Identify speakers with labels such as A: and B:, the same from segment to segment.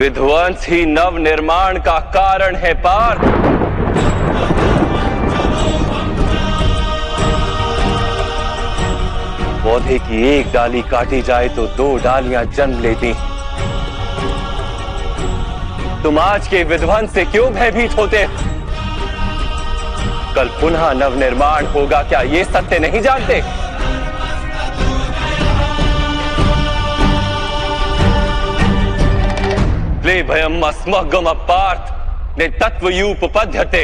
A: विध्वंस ही नव निर्माण का कारण है पार्थ। पौधे की एक डाली काटी जाए तो दो डालियां जन्म लेती। तुम आज के विध्वंस से क्यों भयभीत होते? कल पुनः नव निर्माण होगा, क्या ये सत्य नहीं जानते? भयम अस्मगम पार्थ ने तत्वयूपपद्यते।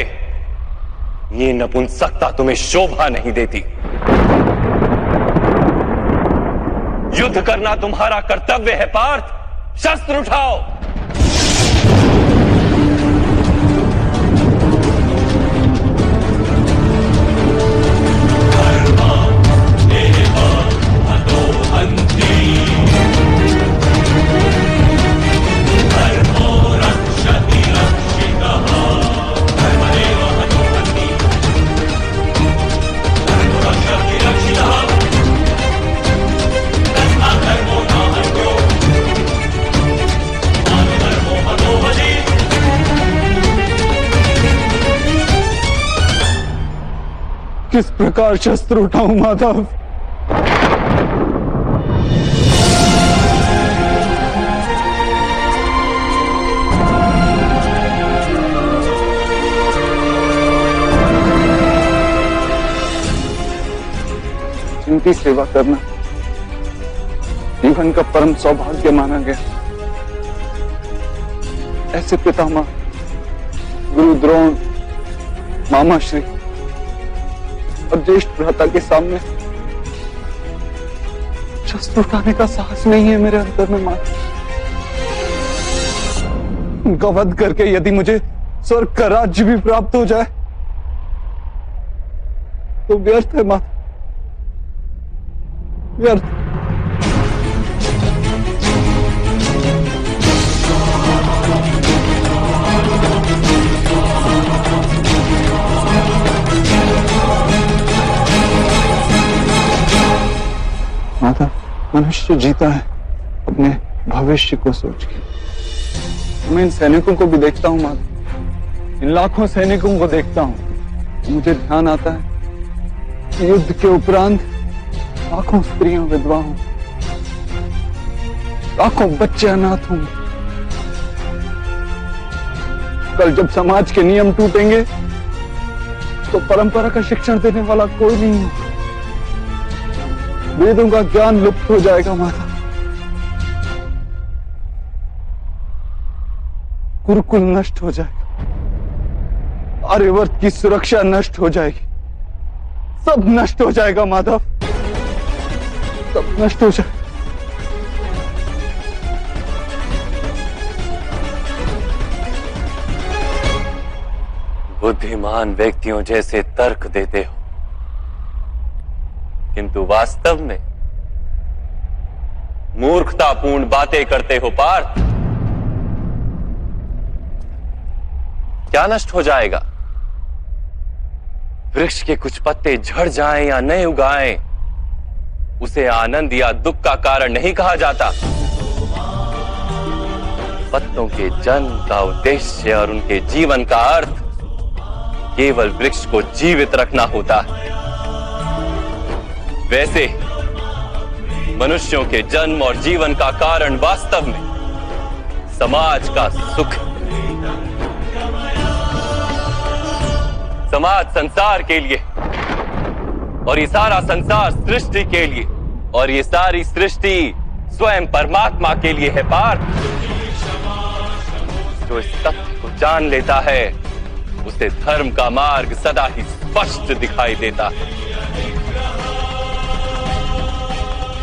A: ये नपुंसकता तुम्हें शोभा नहीं देती। युद्ध करना तुम्हारा कर्तव्य है पार्थ। शस्त्र उठाओ।
B: किस प्रकार शस्त्र उठाऊं माधव? जिनकी सेवा करना जीवन का परम सौभाग्य माना गया, ऐसे पितामह गुरु द्रोण, मामा श्री और ज्येष्ठ भ्राता के सामने शस्त्र उठाने का साहस नहीं है मेरे अंतर में मां। उनका वध करके यदि मुझे स्वर्ग का राज्य भी प्राप्त हो जाए तो व्यर्थ है मां, व्यर्थ। माता, मनुष्य जीता है अपने भविष्य को सोच के। मैं इन सैनिकों को भी देखता हूँ माता, इन लाखों सैनिकों को देखता हूँ। मुझे ध्यान आता है कि युद्ध के उपरांत लाखों स्त्रियां विधवा हों, लाखों बच्चे अनाथ होंगे। कल जब समाज के नियम टूटेंगे तो परंपरा का शिक्षण देने वाला कोई नहीं होगा। वेदों का ज्ञान लुप्त हो जाएगा माता। गुरुकुल नष्ट हो जाएगा, आर्यवर्त की सुरक्षा नष्ट हो जाएगी, सब नष्ट हो जाएगा माधव, सब नष्ट हो जाएगा।
A: बुद्धिमान व्यक्तियों जैसे तर्क देते हो, किंतु वास्तव में मूर्खतापूर्ण बातें करते हो पार्थ। क्या नष्ट हो जाएगा? वृक्ष के कुछ पत्ते झड़ जाएं या नए उगाएं, उसे आनंद या दुख का कारण नहीं कहा जाता। पत्तों के जन्म का उद्देश्य और उनके जीवन का अर्थ केवल वृक्ष को जीवित रखना होता है। वैसे मनुष्यों के जन्म और जीवन का कारण वास्तव में समाज का सुख। समाज संसार के लिए और ये सारा संसार सृष्टि के लिए और ये सारी सृष्टि स्वयं परमात्मा के लिए है पार्थ। जो इस तथ्य को जान लेता है उसे धर्म का मार्ग सदा ही स्पष्ट दिखाई देता है।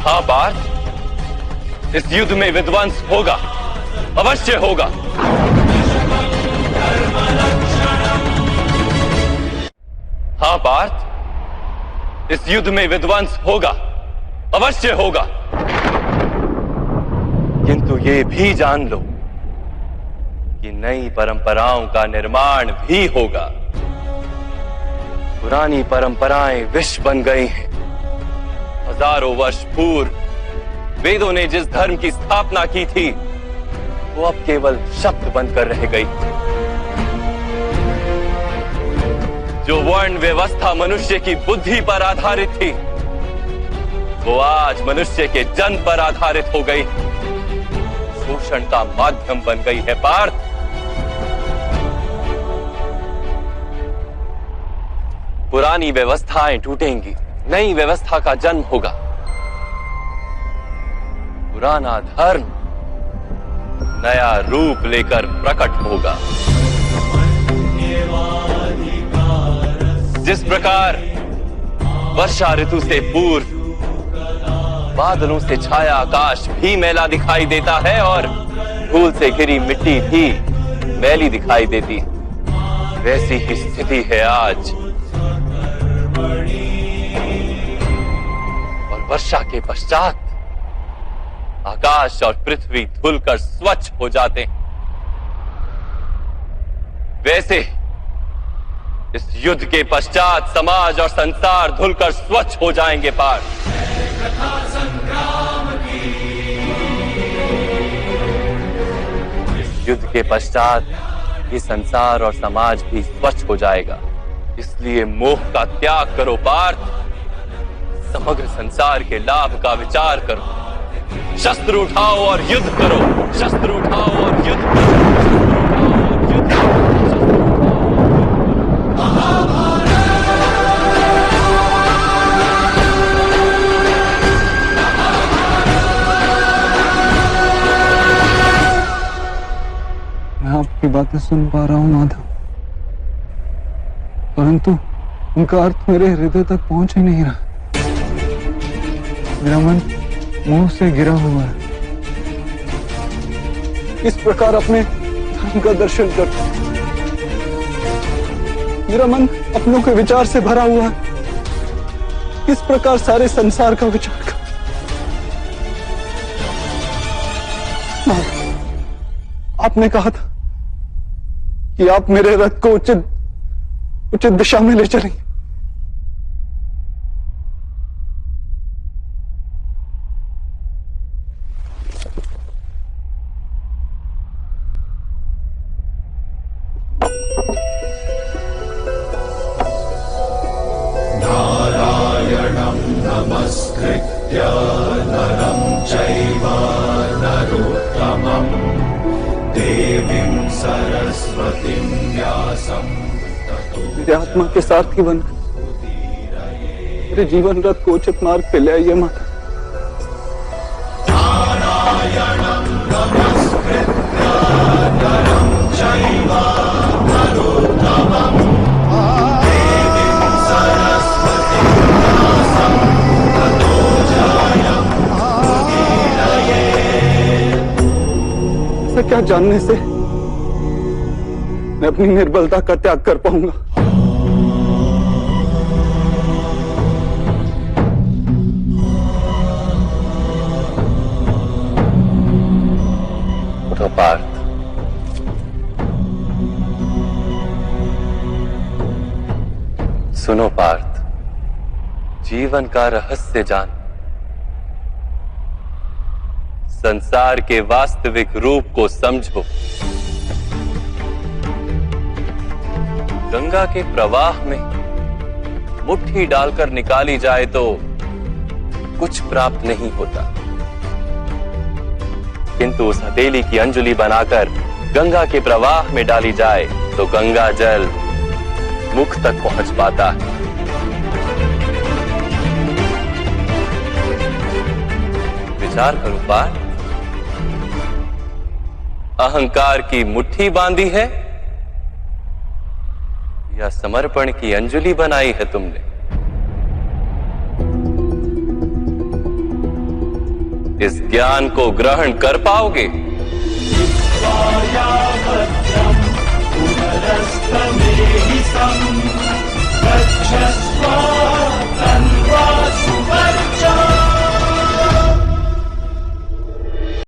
A: हाँ पार्थ, इस युद्ध में विध्वंस होगा, अवश्य होगा। हाँ पार्थ, इस युद्ध में विध्वंस होगा, अवश्य होगा। किंतु ये भी जान लो कि नई परंपराओं का निर्माण भी होगा। पुरानी परंपराएं विष बन गई हैं। हजारों वर्ष पूर्व वेदों ने जिस धर्म की स्थापना की थी वो अब केवल शब्द बनकर रह गई। जो वर्ण व्यवस्था मनुष्य की बुद्धि पर आधारित थी, वो आज मनुष्य के जन्म पर आधारित हो गई, शोषण का माध्यम बन गई है पार्थ। पुरानी व्यवस्थाएं टूटेंगी, नई व्यवस्था का जन्म होगा। पुराना धर्म नया रूप लेकर प्रकट होगा। जिस प्रकार वर्षा ऋतु से पूर्व बादलों से छाया आकाश भी मैला दिखाई देता है और धूल से घिरी मिट्टी भी मैली दिखाई देती है, वैसी ही स्थिति है आज। और वर्षा के पश्चात आकाश और पृथ्वी धुलकर स्वच्छ हो जाते हैं, वैसे इस युद्ध के पश्चात समाज और संसार धुलकर स्वच्छ हो जाएंगे पार्थ। इस युद्ध के पश्चात ये संसार और समाज भी स्वच्छ हो जाएगा। इसलिए मोह का त्याग करो पार्थ, समग्र संसार के लाभ का विचार करो। शस्त्र उठाओ और युद्ध करो, शस्त्र उठाओ और युद्ध करो।
B: मैं आपकी बातें सुन पा रहा हूं माधव, परंतु उनका अर्थ मेरे हृदय तक पहुंच ही नहीं रहा। मेरा मन मोह से घिरा हुआ है। इस प्रकार अपने धर्म का दर्शन कर, मेरा मन अपनों के विचार से भरा हुआ है। इस प्रकार सारे संसार का विचार कर। आपने कहा था कि आप मेरे रथ को उचित दिशा में ले चलेंगे।
C: नारायणं नमस्कृत्य नरं चैव नरोत्तमम् देवीं सरस्वतीं व्यासं
B: मेरे आत्मा के सारथी बन मेरे जीवन रथ को उचित मार्ग पे ले आइए माता।
C: नारायणं नमस्कृत्य नरं चैव नरोत्तमम् देवीं सरस्वतीं व्यासं ततो जयं मुदीरये।
B: ऐसा क्या जानने से मैं अपनी निर्बलता का त्याग कर पाऊंगा?
A: उठो पार्थ, सुनो पार्थ, जीवन का रहस्य जान, संसार के वास्तविक रूप को समझो। गंगा के प्रवाह में मुट्ठी डालकर निकाली जाए तो कुछ प्राप्त नहीं होता, किंतु उस हथेली की अंजुलि बनाकर गंगा के प्रवाह में डाली जाए तो गंगा जल मुख तक पहुंच पाता है। विचार करो पार्थ, अहंकार की मुट्ठी बांधी है या समर्पण की अंजलि बनाई है तुमने? इस ज्ञान को ग्रहण कर पाओगे?